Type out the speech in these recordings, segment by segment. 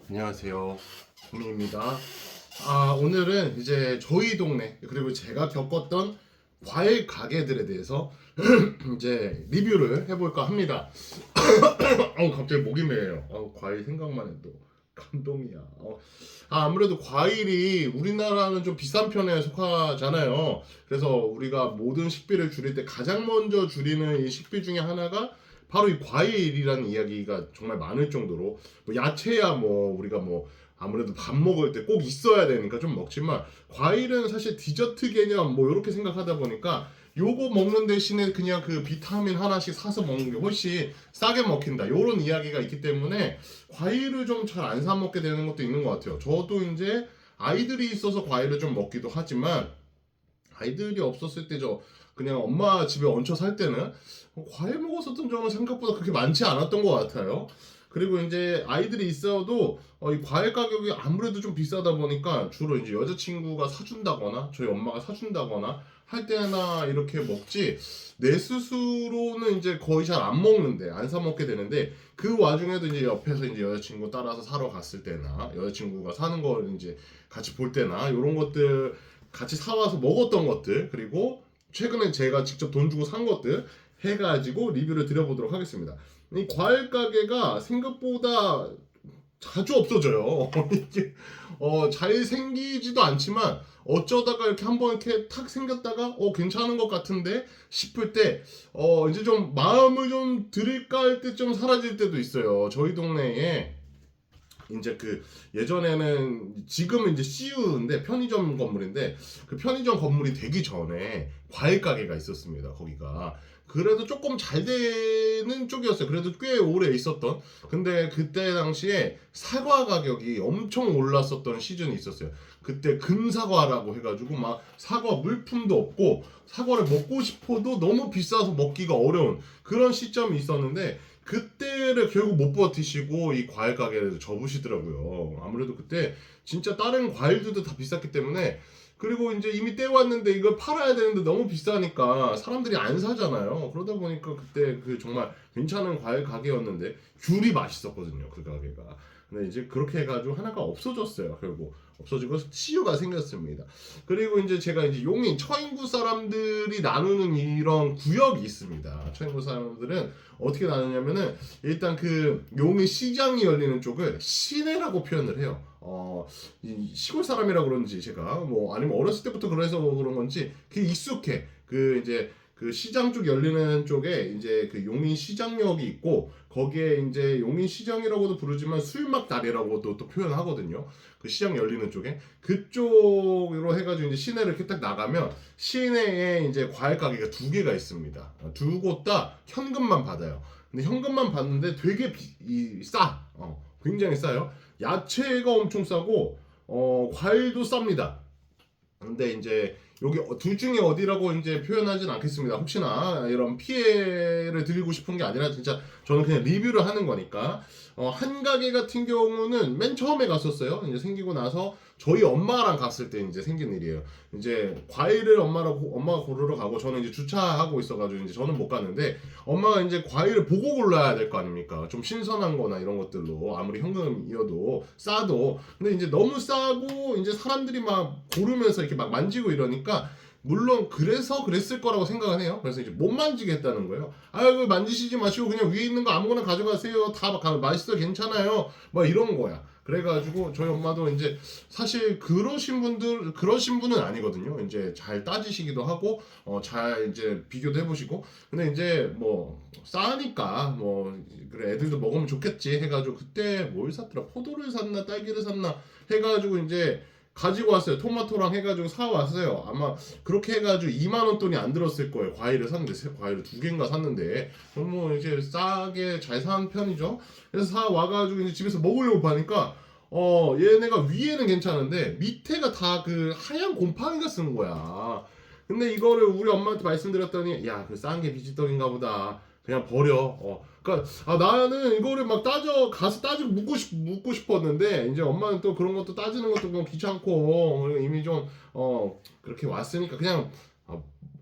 안녕하세요. 구미입니다. 오늘은 이제 저희 동네 그리고 제가 겪었던 과일 가게들에 대해서 이제 리뷰를 해볼까 합니다. 갑자기 목이 메요. 과일 생각만 해도 감동이야. 아무래도 과일이 우리나라는 좀 비싼 편에 속하잖아요. 그래서 우리가 모든 식비를 줄일 때 가장 먼저 줄이는 이 식비 중에 하나가 바로 이 과일이라는 이야기가 정말 많을 정도로 뭐 야채야 뭐 우리가 뭐 아무래도 밥 먹을 때 꼭 있어야 되니까 좀 먹지만 과일은 사실 디저트 개념 뭐 이렇게 생각하다 보니까 요거 먹는 대신에 그냥 그 비타민 하나씩 사서 먹는 게 훨씬 싸게 먹힌다 요런 이야기가 있기 때문에 과일을 좀 잘 안 사 먹게 되는 것도 있는 것 같아요. 저도 이제 아이들이 있어서 과일을 좀 먹기도 하지만 아이들이 없었을 때 저 그냥 엄마 집에 얹혀 살 때는 과일 먹었었던 적은 생각보다 그렇게 많지 않았던 것 같아요. 그리고 이제 아이들이 있어도 이 과일 가격이 아무래도 좀 비싸다 보니까 주로 이제 여자친구가 사준다거나 저희 엄마가 사준다거나 할 때나 이렇게 먹지 내 스스로는 이제 거의 잘 안 먹는데 안 사 먹게 되는데 그 와중에도 이제 옆에서 이제 여자친구 따라서 사러 갔을 때나 여자친구가 사는 걸 이제 같이 볼 때나 이런 것들 같이 사와서 먹었던 것들 그리고 최근에 제가 직접 돈 주고 산 것들 해가지고 리뷰를 드려보도록 하겠습니다. 이 과일 가게가 생각보다 자주 없어져요. 이게 잘 생기지도 않지만 어쩌다가 이렇게 한번 이렇게 탁 생겼다가 괜찮은 것 같은데 싶을 때 이제 좀 마음을 좀 들일까 할 때 좀 사라질 때도 있어요. 저희 동네에 이제 그 예전에는 지금은 이제 CU인데 편의점 건물인데 그 편의점 건물이 되기 전에 과일 가게가 있었습니다. 거기가 그래도 조금 잘 되는 쪽이었어요. 그래도 꽤 오래 있었던. 근데 그때 당시에 사과 가격이 엄청 올랐었던 시즌이 있었어요. 그때 금사과라고 해가지고 막 사과 물품도 없고 사과를 먹고 싶어도 너무 비싸서 먹기가 어려운 그런 시점이 있었는데 그때를 결국 못 버티시고 이 과일 가게를 접으시더라고요. 아무래도 그때 진짜 다른 과일들도 다 비쌌기 때문에 그리고 이제 이미 때왔는데 이걸 팔아야 되는데 너무 비싸니까 사람들이 안 사잖아요. 그러다 보니까 그때 그 정말 괜찮은 과일 가게였는데 귤이 맛있었거든요. 그 가게가. 근데 이제 그렇게 해가지고 하나가 없어졌어요. 결국 없어지고 치유가 생겼습니다. 그리고 이제 제가 이제 용인 처인구 사람들이 나누는 이런 구역이 있습니다. 처인구 사람들은 어떻게 나누냐면은 일단 그 용인 시장이 열리는 쪽을 시내라고 표현을 해요. 시골 사람이라 그런지 제가 뭐 아니면 어렸을 때부터 그래서 그런 건지 그게 익숙해. 그 이제 그 시장 쪽 열리는 쪽에 이제 그 용인 시장역이 있고 거기에 이제 용인 시장이라고도 부르지만 술막 다리라고도 또 표현하거든요. 그 시장 열리는 쪽에 그쪽으로 해가지고 이제 시내를 이렇게 딱 나가면 시내에 이제 과일 가게가 두 개가 있습니다. 두 곳 다 현금만 받아요. 근데 현금만 받는데 되게 싸. 굉장히 싸요. 야채가 엄청 싸고 과일도 쌉니다. 근데 이제 여기 둘 중에 어디라고 이제 표현하진 않겠습니다. 혹시나 이런 피해를 드리고 싶은 게 아니라 진짜 저는 그냥 리뷰를 하는 거니까 한 가게 같은 경우는 맨 처음에 갔었어요. 이제 생기고 나서 저희 엄마랑 갔을 때 이제 생긴 일이에요. 이제 과일을 엄마가 고르러 가고 저는 이제 주차하고 있어가지고 이제 저는 못 갔는데 엄마가 이제 과일을 보고 골라야 될 거 아닙니까? 좀 신선한 거나 이런 것들로 아무리 현금이어도 싸도 근데 이제 너무 싸고 이제 사람들이 막 고르면서 이렇게 막 만지고 이러니까 물론 그래서 그랬을 거라고 생각을 해요. 그래서 이제 못 만지겠다는 거예요. 아유 만지시지 마시고 그냥 위에 있는 거 아무거나 가져가세요. 다 맛있어 괜찮아요. 막 이런 거야. 그래가지고 저희 엄마도 이제 사실 그러신 분은 아니거든요. 이제 잘 따지시기도 하고 잘 이제 비교도 해보시고 근데 이제 뭐 싸니까 뭐 그래 애들도 먹으면 좋겠지 해가지고 그때 뭘 샀더라 포도를 샀나 딸기를 샀나 해가지고 이제 가지고 왔어요. 토마토랑 해가지고 사왔어요. 아마 그렇게 해가지고 2만 원 돈이 안 들었을 거예요. 과일을 샀는데 과일을 두 개인가 샀는데 뭐 이제 싸게 잘 산 편이죠. 그래서 사 와가지고 이제 집에서 먹으려고 하니까 얘네가 위에는 괜찮은데 밑에가 다 그 하얀 곰팡이가 쓰는 거야. 근데 이거를 우리 엄마한테 말씀드렸더니 야 그 싼 게 비지떡인가 보다. 그냥 버려. 그러니까 나는 이거를 막 가서 따지고 묻고 싶었는데 이제 엄마는 또 그런 것도 따지는 것도 좀 귀찮고 이미 좀 그렇게 왔으니까 그냥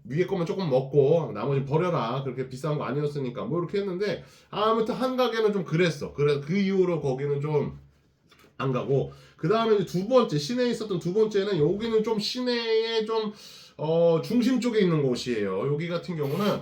위에 거만 조금 먹고 나머지 버려라. 그렇게 비싼 거 아니었으니까 뭐 이렇게 했는데 아무튼 한 가게는 좀 그랬어. 그래 그 이후로 거기는 좀 안 가고, 그 다음에 이제 두 번째 시내에 있었던 두 번째는, 여기는 좀 시내에 좀 중심 쪽에 있는 곳이에요. 여기 같은 경우는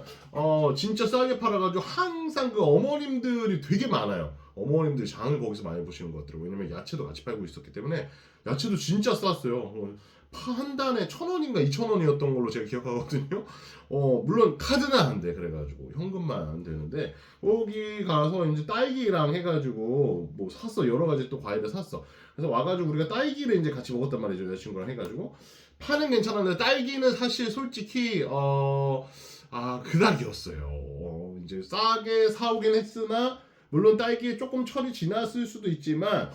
진짜 싸게 팔아가지고 항상 그 어머님들이 되게 많아요. 어머님들이 장을 거기서 많이 보시는 것 같더라고요. 왜냐면 야채도 같이 팔고 있었기 때문에 야채도 진짜 쌌어요. 파 한 단에 1,000원인가 2,000원이었던 걸로 제가 기억하거든요. 물론 카드는 안 돼. 그래가지고 현금만 안 되는데, 거기 가서 이제 딸기랑 해가지고 뭐 샀어. 여러 가지 또 과일을 샀어. 그래서 와가지고 우리가 딸기를 이제 같이 먹었단 말이죠. 여자친구랑 해가지고. 파는 괜찮았는데 딸기는 사실 솔직히 그닥이었어요. 이제 싸게 사오긴 했으나, 물론 딸기에 조금 철이 지났을 수도 있지만,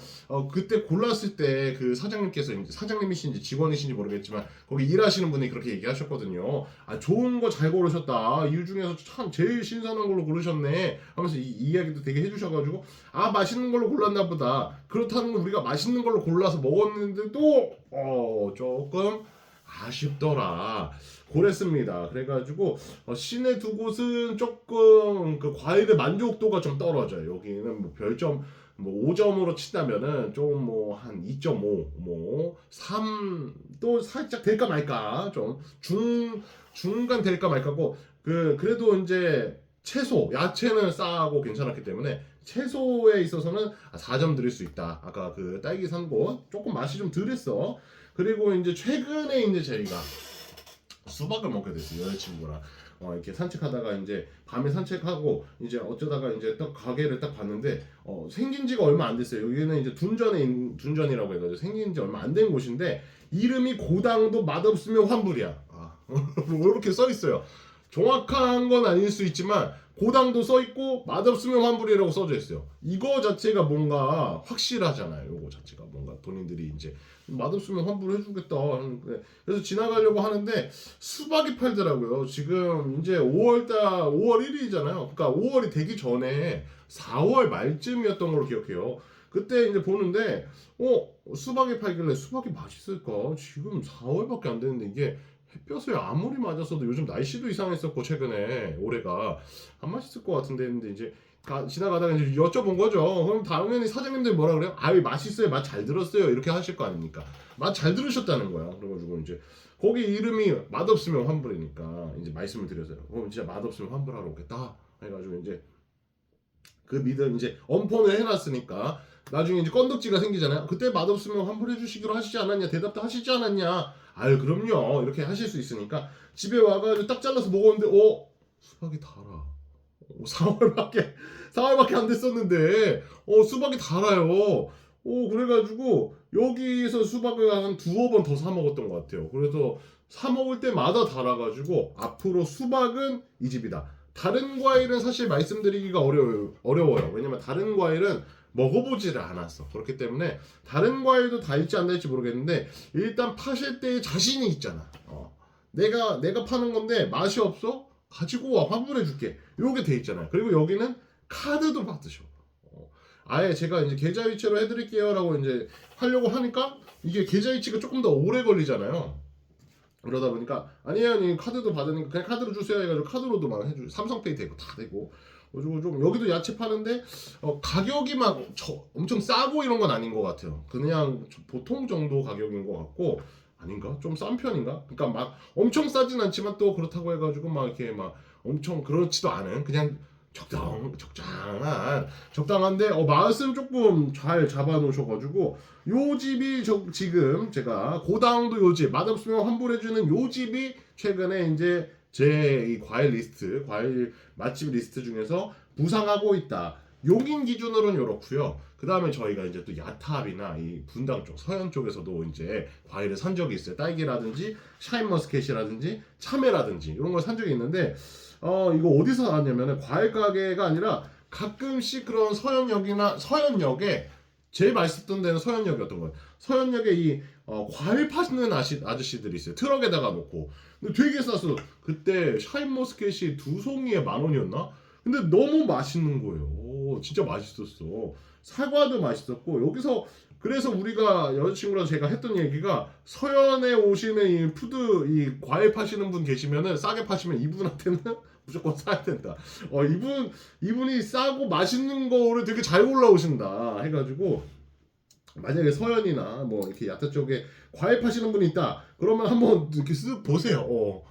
그때 골랐을 때 그 사장님께서, 이제 사장님이신지 직원이신지 모르겠지만 거기 일하시는 분이 그렇게 얘기하셨거든요. 좋은 거 잘 고르셨다. 이 중에서 참 제일 신선한 걸로 고르셨네 하면서 이 이야기도 되게 해주셔가지고, 맛있는 걸로 골랐나 보다. 그렇다는 건 우리가 맛있는 걸로 골라서 먹었는데도 조금 아쉽더라. 그랬습니다. 그래가지고 시내 두 곳은 조금 그 과일의 만족도가 좀 떨어져요. 여기는 뭐 별점 뭐 5점으로 친다면은 좀 뭐 한 2.5, 뭐 3도 살짝 될까 말까, 좀 중간 될까 말까고, 그래도 이제 채소, 야채는 싸고 괜찮았기 때문에 채소에 있어서는 4점 드릴 수 있다. 아까 그 딸기 산 곳 조금 맛이 좀 덜했어. 그리고 이제 최근에 이제 저희가 수박을 먹게 됐어요. 여자친구랑 이렇게 산책하다가, 이제 밤에 산책하고 이제 어쩌다가 이제 딱 가게를 딱 봤는데, 생긴 지가 얼마 안 됐어요. 여기는 이제 둔전이라고 해가지고 생긴 지 얼마 안 된 곳인데, 이름이 고당도 맛없으면 환불이야. 이렇게 써 있어요. 정확한 건 아닐 수 있지만 고당도 써 있고 맛없으면 환불이라고 써져 있어요. 이거 자체가 뭔가 확실하잖아요. 이거 자체가 뭔가 본인들이 이제 맛없으면 환불해주겠다. 그래서 지나가려고 하는데 수박이 팔더라고요. 지금 이제 5월 1일이잖아요. 그러니까 5월이 되기 전에 4월 말쯤이었던 걸로 기억해요. 그때 이제 보는데 수박이 팔길래, 수박이 맛있을까? 지금 4월밖에 안 됐는데 이게 햇볕을 아무리 맞았어도, 요즘 날씨도 이상했었고 최근에 올해가 안 맛있을 것 같은데 했는데, 이제 지나가다가 이제 여쭤본 거죠. 그럼 당연히 사장님들이 뭐라 그래요? 맛있어요, 맛 잘 들었어요, 이렇게 하실 거 아닙니까? 맛 잘 들으셨다는 거야. 그래가지고 이제 거기 이름이 맛없으면 환불이니까 이제 말씀을 드렸어요. 그럼 진짜 맛없으면 환불하러 오겠다 해가지고, 이제 그 믿음 이제 엄폰을 해놨으니까 나중에 이제 건덕지가 생기잖아요. 그때 맛없으면 환불해 주시기로 하시지 않았냐, 대답도 하시지 않았냐. 그럼요, 이렇게 하실 수 있으니까. 집에 와가지고 딱 잘라서 먹었는데 수박이 달아. 4월밖에 안 됐었는데 수박이 달아요. 그래가지고 여기서 수박을 한 두어 번 더 사 먹었던 것 같아요. 그래서 사 먹을 때마다 달아가지고, 앞으로 수박은 이 집이다. 다른 과일은 사실 말씀드리기가 어려워요. 왜냐면 다른 과일은 먹어보지를 않았어. 그렇기 때문에 다른 과일도 달지 안 달지 모르겠는데, 일단 파실 때 자신이 있잖아. 내가 파는 건데 맛이 없어? 가지고 와, 환불해 줄게. 요게 돼 있잖아요. 그리고 여기는 카드도 받으셔. 아예 제가 이제 계좌이체로 해드릴게요 라고 이제 하려고 하니까, 이게 계좌이체가 조금 더 오래 걸리잖아요. 그러다 보니까, 아니에요, 카드도 받으니까 그냥 카드로 주세요 해가지고 카드로도 막 해주고, 삼성페이 되고 다 되고. 그리고 좀 여기도 야채 파는데 가격이 막 엄청 싸고 이런 건 아닌 것 같아요. 그냥 보통 정도 가격인 것 같고, 아닌가? 좀 싼 편인가? 그러니까 막 엄청 싸진 않지만 또 그렇다고 해가지고 막 이렇게 막 엄청 그렇지도 않은, 그냥 적당한데 맛은 조금 잘 잡아놓으셔가지고, 요 집이 지금 제가 고당도 요 집, 맛없으면 환불해주는 요 집이 최근에 이제 제 이 과일 맛집 리스트 중에서 부상하고 있다. 용인 기준으로는 이렇고요. 그 다음에 저희가 이제 또 야탑이나 이 분당 쪽, 서현 쪽에서도 이제 과일을 산 적이 있어요. 딸기라든지 샤인머스켓이라든지 참외라든지 이런 걸 산 적이 있는데, 이거 어디서 나왔냐면은 과일 가게가 아니라 가끔씩 그런 서현역에 제일 맛있었던 데는 서현역이었던 거예요. 서현역에 이 과일 파시는 아저씨들이 있어요. 트럭에다가 놓고. 근데 되게 쌌어. 그때 샤인머스켓이 2송이에 10,000원이었나? 근데 너무 맛있는 거예요. 진짜 맛있었어. 사과도 맛있었고, 여기서 그래서 우리가 여자친구랑 제가 했던 얘기가, 서현에 오시는 이 과일 파시는 분 계시면은, 싸게 파시면 이분한테는 무조건 사야 된다. 이분이 싸고 맛있는 거를 되게 잘 골라오신다 해가지고 만약에 서현이나 뭐 이렇게 야타 쪽에 과일 파시는 분이 있다. 그러면 한번 이렇게 쓱 보세요. 뭐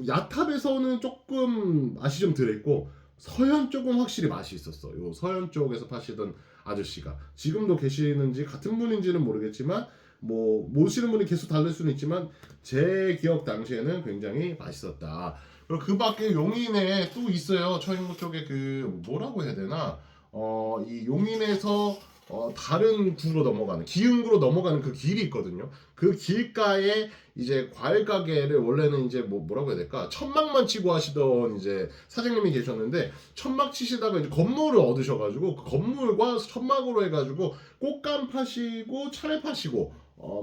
야탑에서는 조금 맛이 좀 덜했고 서현 쪽은 확실히 맛이 있었어. 요 서현 쪽에서 파시던 아저씨가 지금도 계시는지 같은 분인지는 모르겠지만 뭐 모시는 분이 계속 다를 수는 있지만 제 기억 당시에는 굉장히 맛있었다. 그리고 그 밖에 용인에 또 있어요. 처인구 쪽에 그 뭐라고 해야 되나? 이 용인에서 다른 구로 넘어가는 기흥구로 넘어가는 그 길이 있거든요. 그 길가에 이제 과일 가게를 원래는 이제 뭐라고 해야 될까? 천막만 치고 하시던 이제 사장님이 계셨는데 천막 치시다가 이제 건물을 얻으셔가지고 그 건물과 천막으로 해가지고 꽃감 파시고 차를 파시고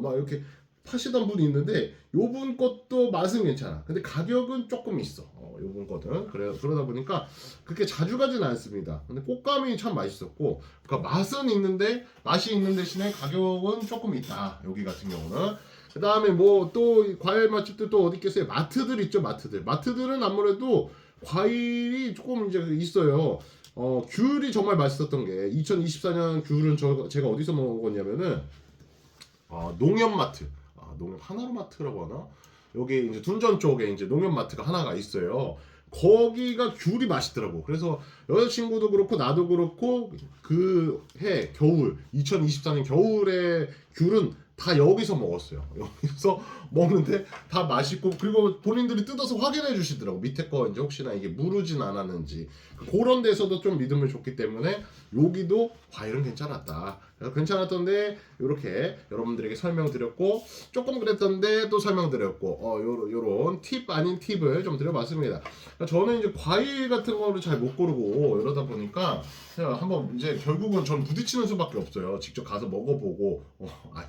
막 이렇게 파시던 분이 있는데 요분 것도 맛은 괜찮아. 근데 가격은 조금 있어. 요분 거든. 그러다 보니까 그렇게 자주 가진 않습니다. 근데 꽃감이 참 맛있었고, 그러니까 맛은 있는데 맛이 있는 대신에 가격은 조금 있다. 여기 같은 경우는. 그 다음에 뭐 또 과일 맛집들 또 어디 있겠어요? 마트들 있죠, 마트들. 마트들은 아무래도 과일이 조금 이제 있어요. 귤이 정말 맛있었던 게 2024년 귤은 제가 어디서 먹었냐면은 농협마트. 농협 하나로마트라고 하나? 여기 이제 둔전 쪽에 이제 농협마트가 하나가 있어요. 거기가 귤이 맛있더라고. 그래서 여자친구도 그렇고 나도 그렇고 그 해 겨울 2024년 겨울에 귤은 다 여기서 먹었어요. 여기서 먹는데 다 맛있고 그리고 본인들이 뜯어서 확인해 주시더라고. 밑에 거 이제 혹시나 이게 무르진 않았는지 그런 데서도 좀 믿음을 줬기 때문에 여기도 과일은 괜찮았다. 그래서 괜찮았던데 이렇게 여러분들에게 설명드렸고 조금 그랬던데 또 설명드렸고 요런 팁 아닌 팁을 좀 드려봤습니다. 저는 이제 과일 같은 거를 잘 못 고르고 이러다 보니까 한번 이제 결국은 전 부딪히는 수밖에 없어요. 직접 가서 먹어보고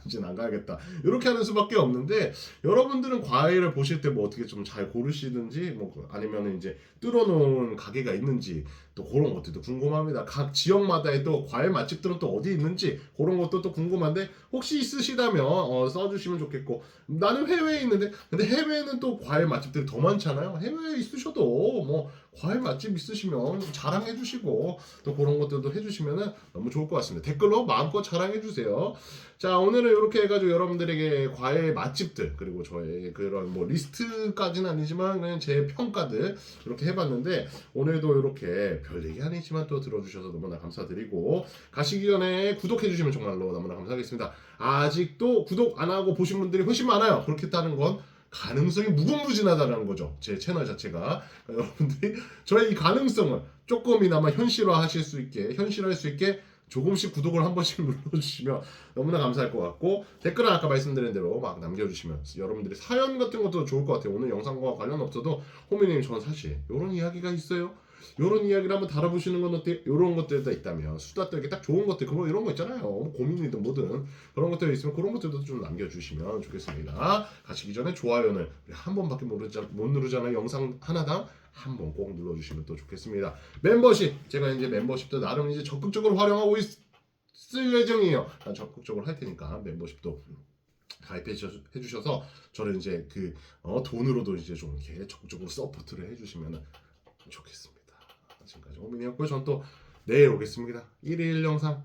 이제는 안 가야겠다 이렇게 하는 수밖에 없는데 여러분들은 과일을 보실 때 뭐 어떻게 좀 잘 고르시든지 뭐 아니면 이제 뚫어놓은 가게가 있는지 또 그런 것들도 궁금합니다. 각 지역마다의 또 과일 맛집들은 또 어디 있는지 그런 것도 또 궁금한데 혹시 있으시다면 써주시면 좋겠고 나는 해외에 있는데 근데 해외에는 또 과일 맛집들이 더 많잖아요. 해외에 있으셔도 뭐 과일 맛집 있으시면 자랑해 주시고 또 그런 것들도 해주시면 너무 좋을 것 같습니다. 댓글로 마음껏 자랑해 주세요. 자 오늘은 이렇게 해가지고 여러분들에게 과일 맛집들 그리고 저의 그런 뭐 리스트까지는 아니지만 그냥 제 평가들 이렇게 해봤는데 오늘도 이렇게 별 얘기 아니지만 또 들어주셔서 너무나 감사드리고 가시기 전에 구독해주시면 정말로 너무나 감사하겠습니다. 아직도 구독 안 하고 보신 분들이 훨씬 많아요. 그렇게 따는 건 가능성이 무궁무진하다는 거죠. 제 채널 자체가 여러분들이 저의 이 가능성을 조금이나마 현실화하실 수 있게 현실화할 수 있게 조금씩 구독을 한 번씩 눌러주시면 너무나 감사할 것 같고 댓글은 아까 말씀드린 대로 막 남겨주시면 여러분들이 사연 같은 것도 좋을 것 같아요. 오늘 영상과 관련 없어도 호미님 저는 사실 이런 이야기가 있어요. 이런 이야기를 한번 다뤄보시는 건 어때요? 이런 것들도 있다면 수다 떨기 딱 좋은 것들 그거 이런 거 있잖아요. 뭐 고민이든 뭐든 그런 것들 있으면 그런 것들도 좀 남겨주시면 좋겠습니다. 가시기 전에 좋아요는 한 번밖에 못 누르잖아요. 영상 하나당 한 번 꼭 눌러주시면 또 좋겠습니다. 멤버십 제가 이제 멤버십도 나름 이제 적극적으로 활용하고 있을 예정이에요. 적극적으로 할 테니까 멤버십도 가입해 주셔서 저를 이제 그 돈으로도 이제 좀 이렇게 적극적으로 서포트를 해주시면 좋겠습니다. 지금까지 호민이었고요. 전 또 내일 오겠습니다. 1일 영상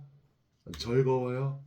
즐거워요.